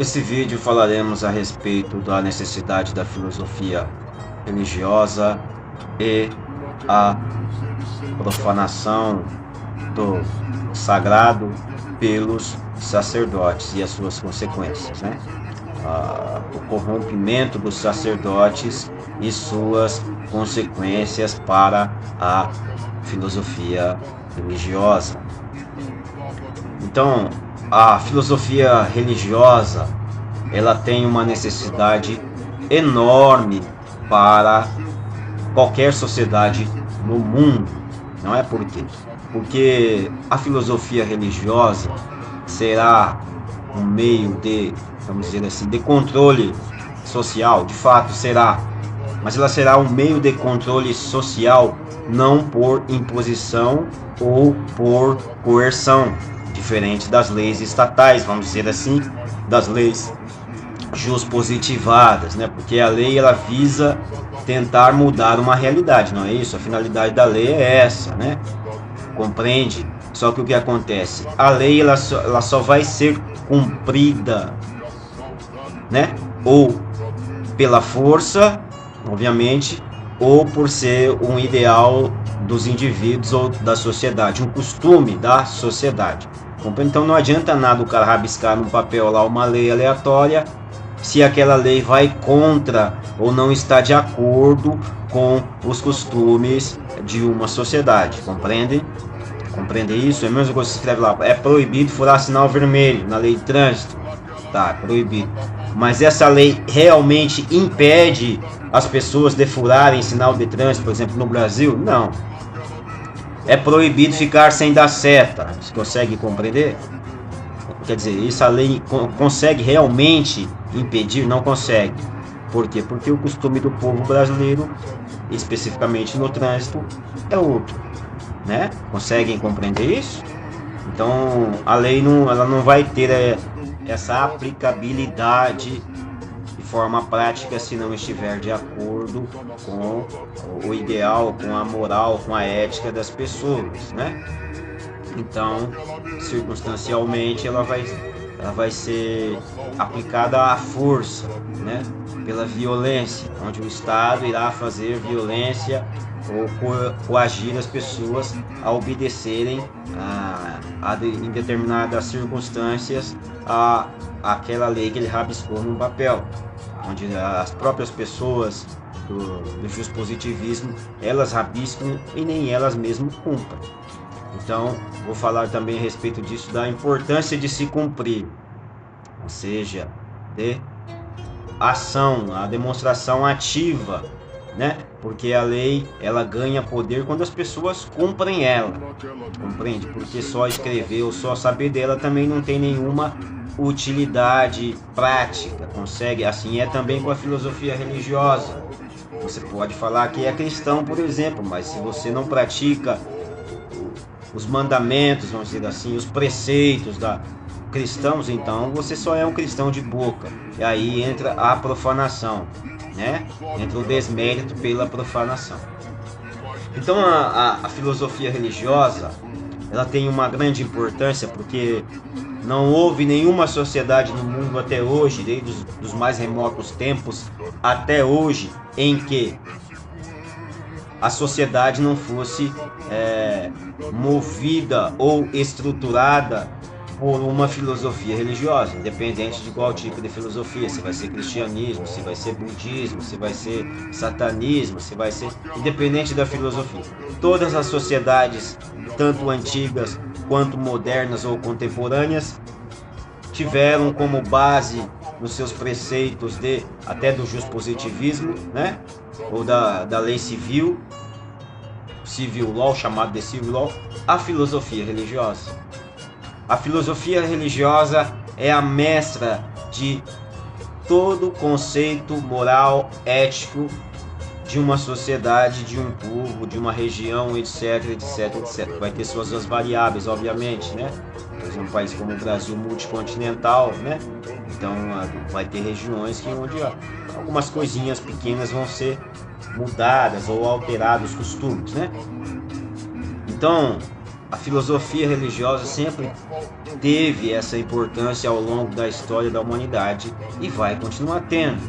Nesse vídeo falaremos a respeito da necessidade da filosofia religiosa e a profanação do sagrado pelos sacerdotes e as suas consequências, né? O corrompimento dos sacerdotes e suas consequências para a filosofia religiosa. Então, a filosofia religiosa, ela tem uma necessidade enorme para qualquer sociedade no mundo. Não é por quê? Porque a filosofia religiosa será um meio de, vamos dizer assim, de controle social, de fato será, mas ela será um meio de controle social não por imposição ou por coerção, diferente das leis estatais, vamos dizer assim, das leis positivadas, né? Porque a lei ela visa tentar mudar uma realidade, não é isso? A finalidade da lei é essa, né? Compreende? Só que o que acontece? A lei ela só vai ser cumprida, né? Ou pela força, obviamente, ou por ser um ideal dos indivíduos ou da sociedade, um costume da sociedade. Então não adianta nada o cara rabiscar num papel lá uma lei aleatória se aquela lei vai contra ou não está de acordo com os costumes de uma sociedade, compreendem? Compreende isso? É a mesma coisa que você escreve lá, é proibido furar sinal vermelho na lei de trânsito. Tá, é proibido. Mas essa lei realmente impede as pessoas de furarem sinal de trânsito, por exemplo, no Brasil? Não. É proibido ficar sem dar seta. Você consegue compreender? Quer dizer, essa lei consegue realmente impedir? Não consegue. Por quê? Porque o costume do povo brasileiro, especificamente no trânsito, é outro, né? Conseguem compreender isso? Então, a lei ela não vai ter essa aplicabilidade de forma prática se não estiver de acordo com o ideal, com a moral, com a ética das pessoas, né? Então, circunstancialmente, ela vai ser aplicada à força, né? Pela violência, onde o Estado irá fazer violência ou coagir as pessoas a obedecerem em determinadas circunstâncias aquela lei que ele rabiscou num papel, onde as próprias pessoas do juspositivismo, elas rabiscam e nem elas mesmas cumprem. Então, vou falar também a respeito disso, da importância de se cumprir, ou seja, de ação, a demonstração ativa, né? Porque a lei ela ganha poder quando as pessoas cumprem ela, compreende? Porque só escrever ou só saber dela também não tem nenhuma utilidade prática, consegue? Assim é também com a filosofia religiosa. Você pode falar que é cristão, por exemplo, mas se você não pratica os mandamentos, vamos dizer assim, os preceitos cristãos, então você só é um cristão de boca. E aí entra a profanação, né? Entra o desmérito pela profanação. Então a filosofia religiosa, ela tem uma grande importância porque não houve nenhuma sociedade no mundo até hoje, desde os mais remotos tempos até hoje, em que a sociedade não fosse movida ou estruturada por uma filosofia religiosa, independente de qual tipo de filosofia, se vai ser cristianismo, se vai ser budismo, se vai ser satanismo, se vai ser independente da filosofia. Todas as sociedades, tanto antigas quanto modernas ou contemporâneas, tiveram como base nos seus preceitos até do juspositivismo, né? Ou da lei civil law, chamado de civil law, a filosofia religiosa. A filosofia religiosa é a mestra de todo conceito moral, ético de uma sociedade, de um povo, de uma região, etc, etc, etc. Vai ter suas variáveis, obviamente, né? Por exemplo, um país como o Brasil multicontinental, né? Então vai ter regiões onde algumas coisinhas pequenas vão ser mudadas ou alterados os costumes, né? Então, a filosofia religiosa sempre teve essa importância ao longo da história da humanidade e vai continuar tendo.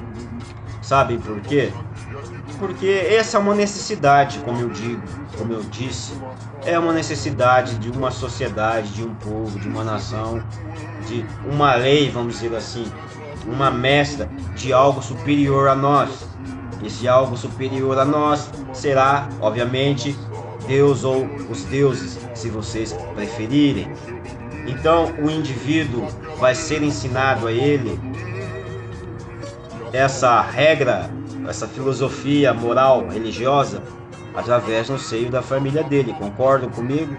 Sabem por quê? Porque essa é uma necessidade, como eu disse, é uma necessidade de uma sociedade, de um povo, de uma nação, de uma lei, vamos dizer assim, uma mestra de algo superior a nós. Esse algo superior a nós será, obviamente, Deus ou os deuses, se vocês preferirem. Então, o indivíduo vai ser ensinado a ele essa regra, essa filosofia moral, religiosa, através do seio da família dele. Concordam comigo?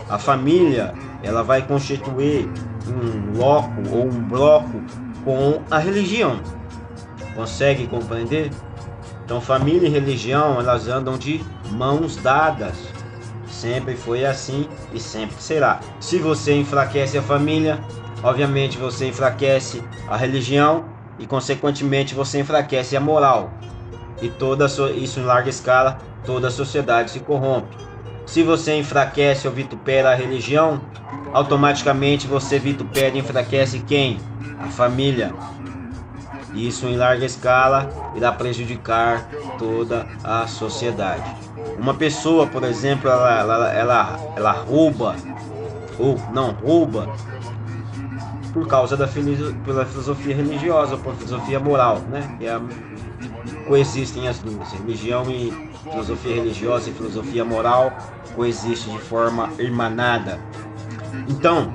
A família, ela vai constituir um loco ou um bloco com a religião. Consegue compreender? Então, família e religião, elas andam de mãos dadas. Sempre foi assim e sempre será. Se você enfraquece a família, obviamente você enfraquece a religião e, consequentemente, você enfraquece a moral. E isso em larga escala, toda a sociedade se corrompe. Se você enfraquece ou vitupera a religião, automaticamente você vitupera e enfraquece quem? A família. Isso em larga escala irá prejudicar toda a sociedade. Uma pessoa, por exemplo, ela rouba ou não rouba por causa pela filosofia religiosa, por filosofia moral, né? Coexistem as duas, religião e filosofia religiosa e filosofia moral coexistem de forma irmanada. Então,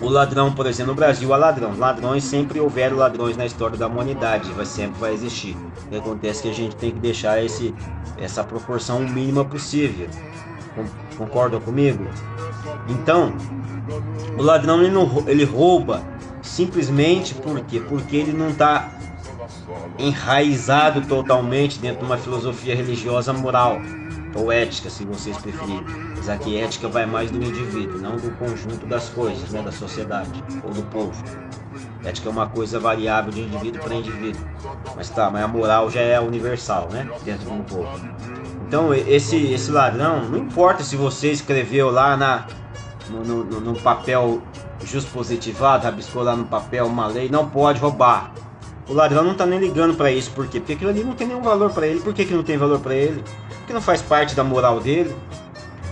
o ladrão, por exemplo, no Brasil há ladrões, sempre houveram ladrões na história da humanidade, sempre vai existir. O que acontece é que a gente tem que deixar essa proporção mínima possível. Concordam comigo? Então, o ladrão ele rouba simplesmente porque ele não está enraizado totalmente dentro de uma filosofia religiosa moral ou ética, se vocês preferirem. Mas aqui ética vai mais do indivíduo, não do conjunto das coisas, né, da sociedade ou do povo. Ética é uma coisa variável de indivíduo para indivíduo. Mas a moral já é universal, né, dentro do povo. Então esse ladrão, não importa se você escreveu lá no papel justpositivado, rabiscou lá no papel uma lei, não pode roubar. O ladrão não está nem ligando para isso. Por quê? Porque aquilo ali não tem nenhum valor para ele. Por que não tem valor para ele? Porque não faz parte da moral dele.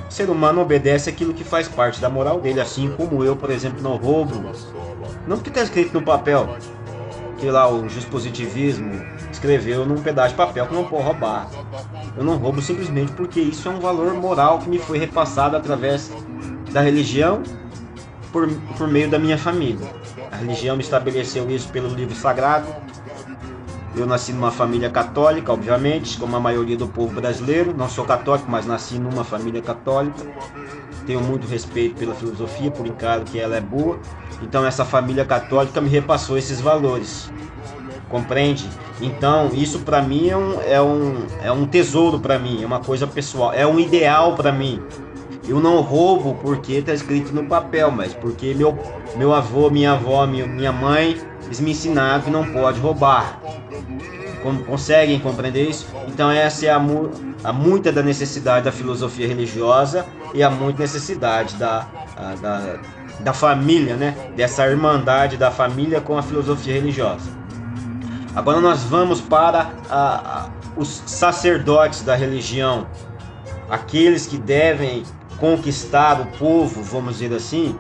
O ser humano obedece aquilo que faz parte da moral dele. Assim como eu, por exemplo, não roubo. Não porque está escrito no papel. Que lá o justpositivismo escreveu num pedaço de papel que não pode roubar. Eu não roubo simplesmente porque isso é um valor moral que me foi repassado através da religião por meio da minha família. A religião me estabeleceu isso pelo livro sagrado. Eu nasci numa família católica, obviamente, como a maioria do povo brasileiro. Não sou católico, mas nasci numa família católica. Tenho muito respeito pela filosofia, por encaro que ela é boa. Então essa família católica me repassou esses valores. Compreende? Então isso para mim é um tesouro para mim, é uma coisa pessoal, é um ideal para mim. Eu não roubo porque está escrito no papel, mas porque meu avô, minha avó, minha mãe, eles me ensinaram que não pode roubar. Conseguem compreender isso? Então essa é a muita da necessidade da filosofia religiosa e a muita necessidade da família, né? Dessa irmandade da família com a filosofia religiosa. Agora nós vamos para os sacerdotes da religião, aqueles que devem conquistar o povo, vamos dizer assim,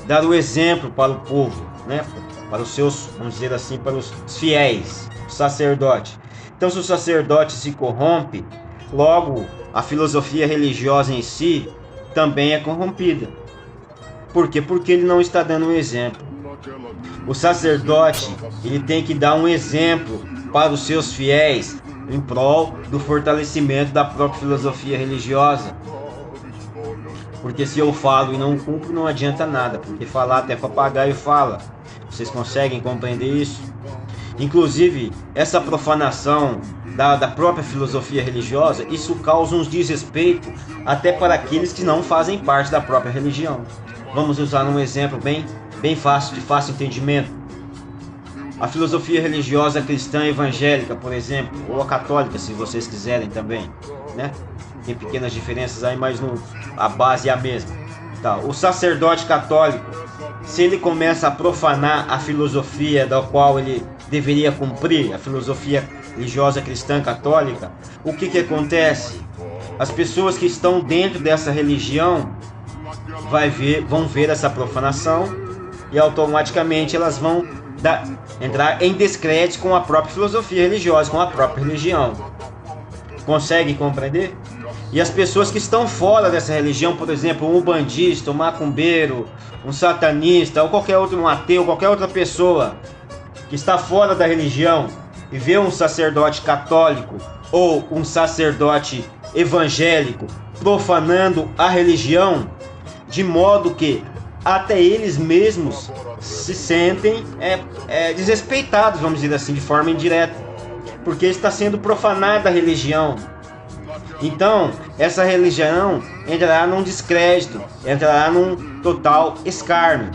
dar o exemplo para o povo, né? Para os seus, vamos dizer assim, para os fiéis, o sacerdote. Então, se o sacerdote se corrompe, logo a filosofia religiosa em si também é corrompida. Por quê? Porque ele não está dando um exemplo. O sacerdote, ele tem que dar um exemplo para os seus fiéis em prol do fortalecimento da própria filosofia religiosa. Porque se eu falo e não cumpro, não adianta nada, porque falar até papagaio fala. Vocês conseguem compreender isso? Inclusive, essa profanação da própria filosofia religiosa, isso causa um desrespeito até para aqueles que não fazem parte da própria religião. Vamos usar um exemplo bem fácil, de fácil entendimento. A filosofia religiosa cristã evangélica, por exemplo, ou a católica, se vocês quiserem também. né? Tem pequenas diferenças aí, mas a base é a mesma. Tá, o sacerdote católico, se ele começa a profanar a filosofia da qual ele deveria cumprir, a filosofia religiosa cristã católica, o que acontece? As pessoas que estão dentro dessa religião vão ver essa profanação e automaticamente elas vão entrar em descrédito com a própria filosofia religiosa, com a própria religião. Consegue compreender? E as pessoas que estão fora dessa religião, por exemplo, um umbandista, um macumbeiro, um satanista, ou qualquer outro, um ateu, qualquer outra pessoa que está fora da religião e vê um sacerdote católico ou um sacerdote evangélico profanando a religião, de modo que até eles mesmos se sentem desrespeitados, vamos dizer assim, de forma indireta, porque está sendo profanada a religião. Então, essa religião entrará num descrédito, entrará num total escárnio,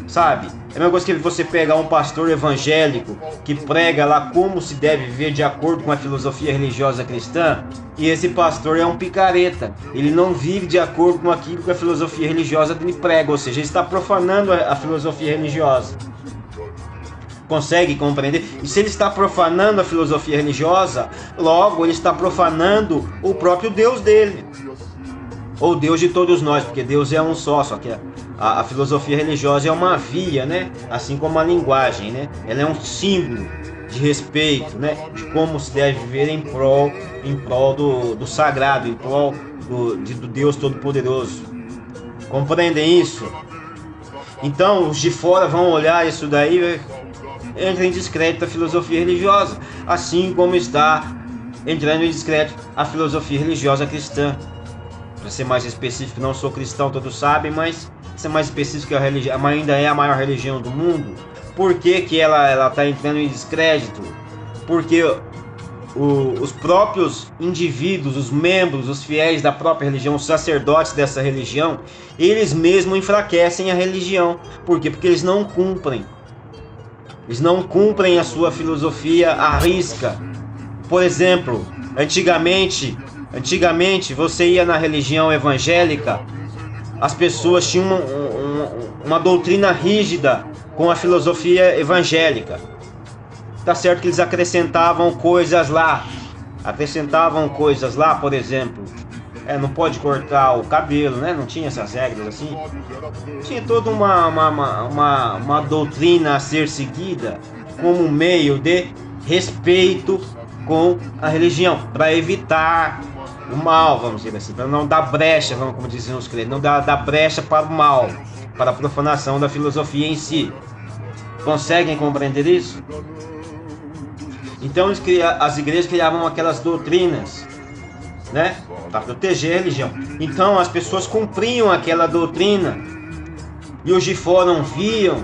sabe? É a mesma coisa que você pegar um pastor evangélico que prega lá como se deve viver de acordo com a filosofia religiosa cristã, e esse pastor é um picareta, ele não vive de acordo com aquilo que a filosofia religiosa dele prega, ou seja, ele está profanando a filosofia religiosa. Consegue compreender? E se ele está profanando a filosofia religiosa, logo ele está profanando o próprio Deus dele, ou Deus de todos nós, porque Deus é um só que a filosofia religiosa é uma via, né? Assim como a linguagem, né? Ela é um símbolo de respeito, né? De como se deve viver em prol do sagrado, em prol do Deus Todo-Poderoso. Compreendem isso? Então os de fora vão olhar isso daí, entra em descrédito a filosofia religiosa, assim como está entrando em descrédito a filosofia religiosa cristã. Para ser mais específico, não sou cristão, todos sabem, mas ser mais específico, a religião ainda é a maior religião do mundo. Por que ela está entrando em descrédito? Porque os próprios indivíduos, os membros, os fiéis da própria religião, os sacerdotes dessa religião, eles mesmos enfraquecem a religião. Por quê? Porque eles não cumprem. Eles não cumprem a sua filosofia à risca. Por exemplo, antigamente você ia na religião evangélica, as pessoas tinham uma doutrina rígida com a filosofia evangélica. Tá certo que eles acrescentavam coisas lá, por exemplo, não pode cortar o cabelo, né? Não tinha essas regras assim. Tinha toda uma doutrina a ser seguida como meio de respeito com a religião, para evitar o mal, vamos dizer assim, para não dar brecha, como diziam os crentes, não dar brecha para o mal, para a profanação da filosofia em si. Conseguem compreender isso? Então as igrejas criavam aquelas doutrinas, né, para proteger a religião. Então as pessoas cumpriam aquela doutrina e os de fora não viam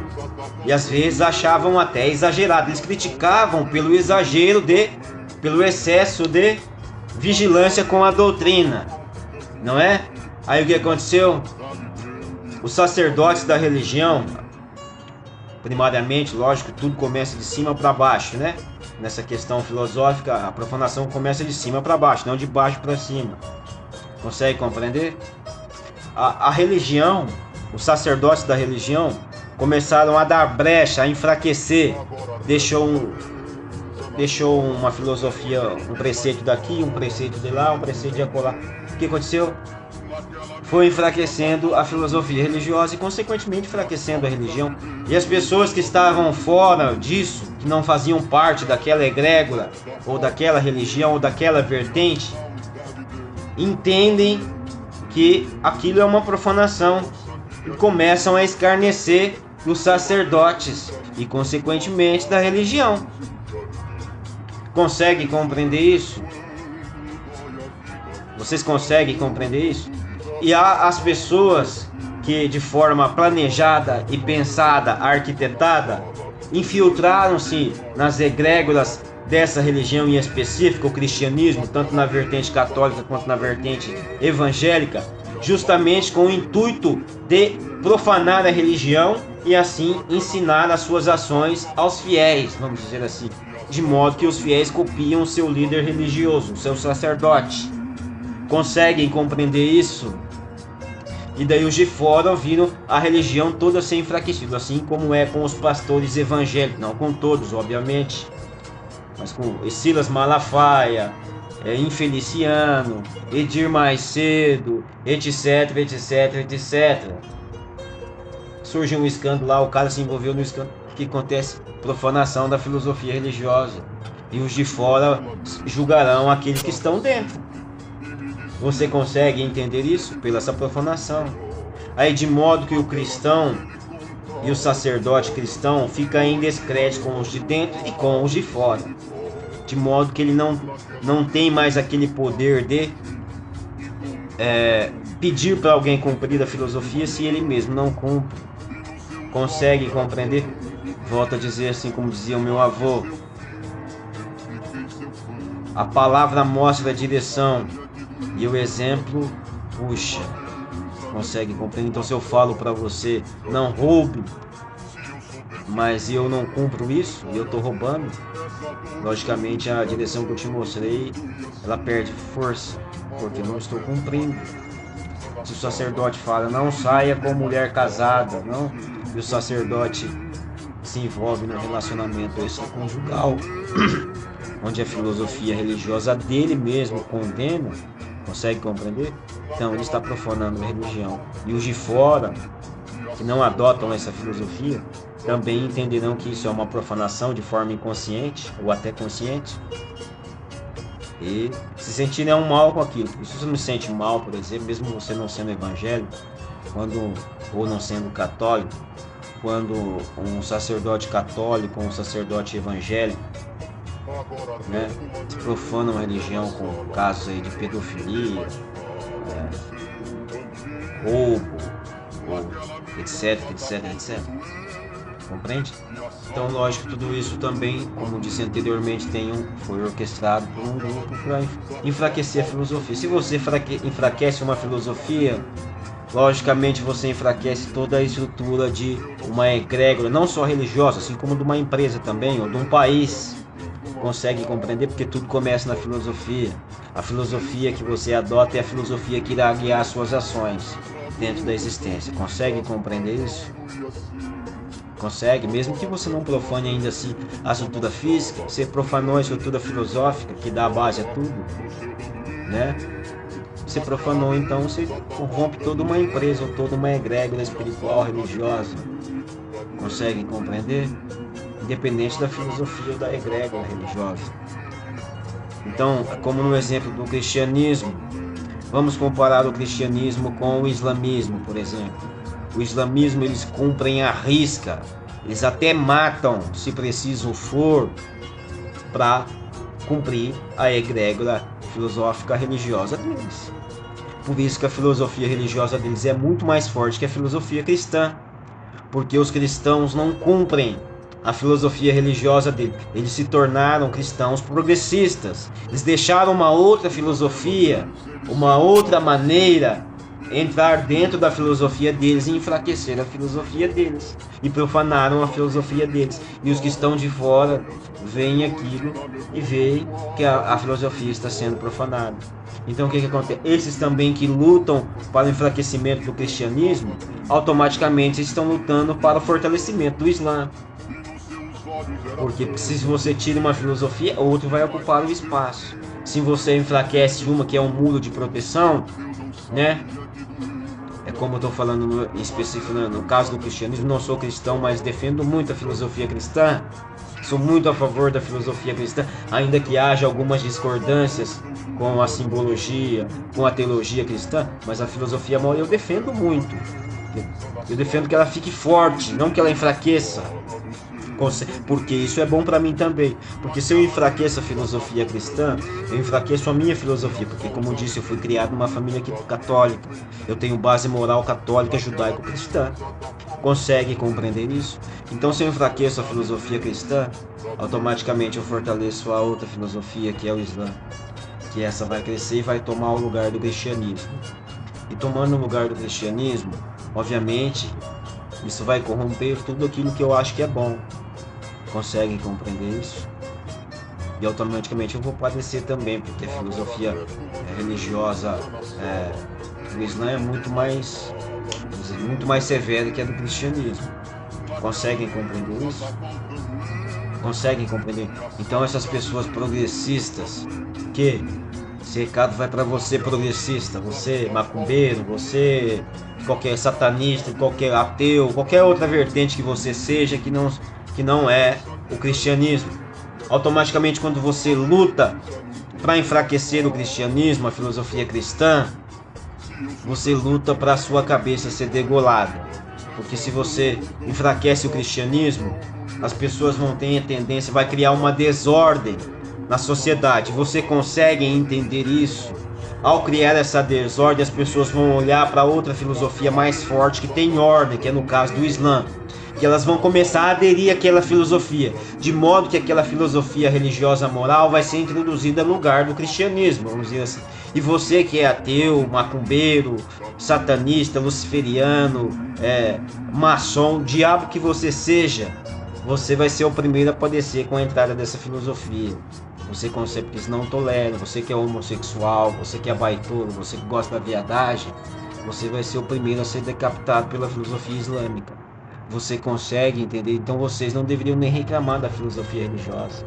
e às vezes achavam até exagerado. Eles criticavam pelo excesso de vigilância com a doutrina, não é? Aí o que aconteceu? Os sacerdotes da religião, primariamente, lógico, tudo começa de cima para baixo, né? Nessa questão filosófica, a profanação começa de cima para baixo, não de baixo para cima. Consegue compreender? A religião, os sacerdotes da religião começaram a dar brecha, a enfraquecer. Deixou uma filosofia, um preceito daqui, um preceito de lá, um preceito de acolá. O que aconteceu? Foi enfraquecendo a filosofia religiosa e consequentemente enfraquecendo a religião. E as pessoas que estavam fora disso, que não faziam parte daquela egrégora, ou daquela religião, ou daquela vertente, entendem que aquilo é uma profanação e começam a escarnecer dos sacerdotes e consequentemente da religião. Conseguem compreender isso? Vocês conseguem compreender isso? E há as pessoas que de forma planejada e pensada, arquitetada, infiltraram-se nas egrégoras dessa religião em específico, o cristianismo, tanto na vertente católica quanto na vertente evangélica, justamente com o intuito de profanar a religião e assim ensinar as suas ações aos fiéis, vamos dizer assim, de modo que os fiéis copiam o seu líder religioso, o seu sacerdote. conseguem compreender isso? E daí os de fora viram a religião toda ser enfraquecida, assim como é com os pastores evangélicos, não com todos, obviamente, mas com Silas Malafaia, Infeliciano, Edir Macedo, etc, etc, etc. Surgiu um escândalo lá, o cara se envolveu no escândalo. O que acontece? Profanação da filosofia religiosa. E os de fora julgarão aqueles que estão dentro. Você consegue entender isso? Pela essa profanação. Aí de modo que o cristão e o sacerdote cristão fica em descrédito com os de dentro e com os de fora. De modo que ele não tem mais aquele poder de pedir para alguém cumprir a filosofia se ele mesmo não cumpre. Consegue compreender? Volto a dizer assim como dizia o meu avô. A palavra mostra a direção e o exemplo puxa. Consegue compreender? Então se eu falo para você, não roube, mas eu não cumpro isso, e eu estou roubando, logicamente a direção que eu te mostrei, ela perde força, porque não estou cumprindo. Se o sacerdote fala, não saia com mulher casada, não, e o sacerdote se envolve no relacionamento extraconjugal, onde a filosofia religiosa dele mesmo condena, consegue compreender? Então ele está profanando a religião. E os de fora, que não adotam essa filosofia, também entenderão que isso é uma profanação de forma inconsciente ou até consciente, e se sentirem mal com aquilo. E se você não se sente mal, por exemplo, mesmo você não sendo evangélico, ou não sendo católico, quando um sacerdote católico ou um sacerdote evangélico, né, se profanam a religião com casos aí de pedofilia, roubo, etc, etc, etc. Compreende? Então, lógico, tudo isso também, como disse anteriormente, foi orquestrado por um grupo para enfraquecer a filosofia. Se você enfraquece uma filosofia, logicamente você enfraquece toda a estrutura de uma egrégora, não só religiosa, assim como de uma empresa também, ou de um país. Consegue compreender? Porque tudo começa na filosofia. A filosofia que você adota é a filosofia que irá guiar suas ações dentro da existência. Consegue compreender isso? Consegue? Mesmo que você não profane ainda assim a estrutura física, você profanou a estrutura filosófica que dá a base a tudo, né? Você profanou, então você corrompe toda uma empresa ou toda uma egrégora espiritual, religiosa. Consegue compreender? Independente da filosofia ou da egrégora religiosa. Então, como no exemplo do cristianismo, vamos comparar o cristianismo com o islamismo, por exemplo. O islamismo, eles cumprem à risca, eles até matam, se preciso for, para cumprir a egrégora filosófica religiosa deles. Por isso que a filosofia religiosa deles é muito mais forte que a filosofia cristã, porque os cristãos não cumprem a filosofia religiosa dele. Eles se tornaram cristãos progressistas. Eles deixaram uma outra filosofia, uma outra maneira entrar dentro da filosofia deles e enfraquecer a filosofia deles, e profanaram a filosofia deles. E os que estão de fora veem aquilo e veem que a filosofia está sendo profanada. Então o que acontece? Esses também que lutam para o enfraquecimento do cristianismo, automaticamente estão lutando para o fortalecimento do Islã. Porque se você tira uma filosofia, outro vai ocupar o espaço. Se você enfraquece uma que é um muro de proteção, né? É como eu estou falando em específico, né? No caso do cristianismo, não sou cristão, mas defendo muito a filosofia cristã. Sou muito a favor da filosofia cristã, ainda que haja algumas discordâncias com a simbologia, com a teologia cristã, mas a filosofia moral eu defendo muito. Eu defendo que ela fique forte, não que ela enfraqueça. Porque isso é bom para mim também. Porque se eu enfraqueço a filosofia cristã, eu enfraqueço a minha filosofia. Porque, como eu disse, eu fui criado numa família católica. Eu tenho base moral católica, judaico-cristã. Consegue compreender isso? Então, se eu enfraqueço a filosofia cristã, automaticamente eu fortaleço a outra filosofia, que é o Islã. Que essa vai crescer e vai tomar o lugar do cristianismo. E tomando o lugar do cristianismo, obviamente, isso vai corromper tudo aquilo que eu acho que é bom. Consegue compreender isso? e automaticamente eu vou padecer também, porque a filosofia religiosa do Islã é muito mais severa que a do cristianismo. Conseguem compreender isso? Conseguem compreender? Então essas pessoas progressistas, que esse recado vai para você progressista, você macumbeiro, você qualquer satanista, qualquer ateu, qualquer outra vertente que você seja que não é o cristianismo. Automaticamente quando você luta para enfraquecer o cristianismo, a filosofia cristã, você luta para a sua cabeça ser degolada. Porque se você enfraquece o cristianismo, as pessoas vão ter a tendência, vai criar uma desordem na sociedade. Você consegue entender isso? Ao criar essa desordem, as pessoas vão olhar para outra filosofia mais forte que tem ordem, que é no caso do Islã. E elas vão começar a aderir àquela filosofia, de modo que aquela filosofia religiosa moral vai ser introduzida no lugar do cristianismo, vamos dizer assim. E você que é ateu, macumbeiro, satanista, luciferiano, maçom, diabo que você seja, você vai ser o primeiro a padecer com a entrada dessa filosofia. Você consegue, porque isso não tolera, você que é homossexual, você que é baitouro, você que gosta da viadagem, você vai ser o primeiro a ser decapitado pela filosofia islâmica. Você consegue entender? Então vocês não deveriam nem reclamar da filosofia religiosa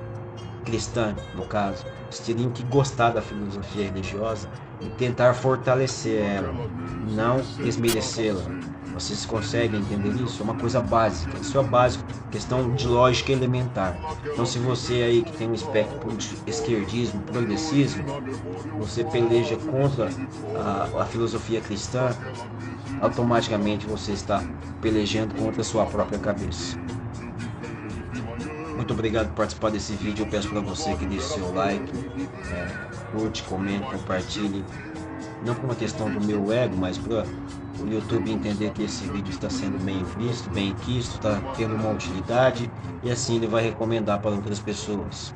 cristã, no caso. Vocês teriam que gostar da filosofia religiosa e tentar fortalecer ela, não desmerecê-la. Vocês conseguem entender isso? É uma coisa básica, isso é básico, questão de lógica elementar. Então se você aí que tem um espectro de esquerdismo, progressismo, você peleja contra a filosofia cristã, automaticamente você está pelejando contra a sua própria cabeça. Muito obrigado por participar desse vídeo. Eu peço para você que deixe seu like, curte, comente, compartilhe. Não por uma questão do meu ego, mas para o YouTube entender que esse vídeo está sendo bem visto, bem quisto, está tendo uma utilidade, e assim ele vai recomendar para outras pessoas.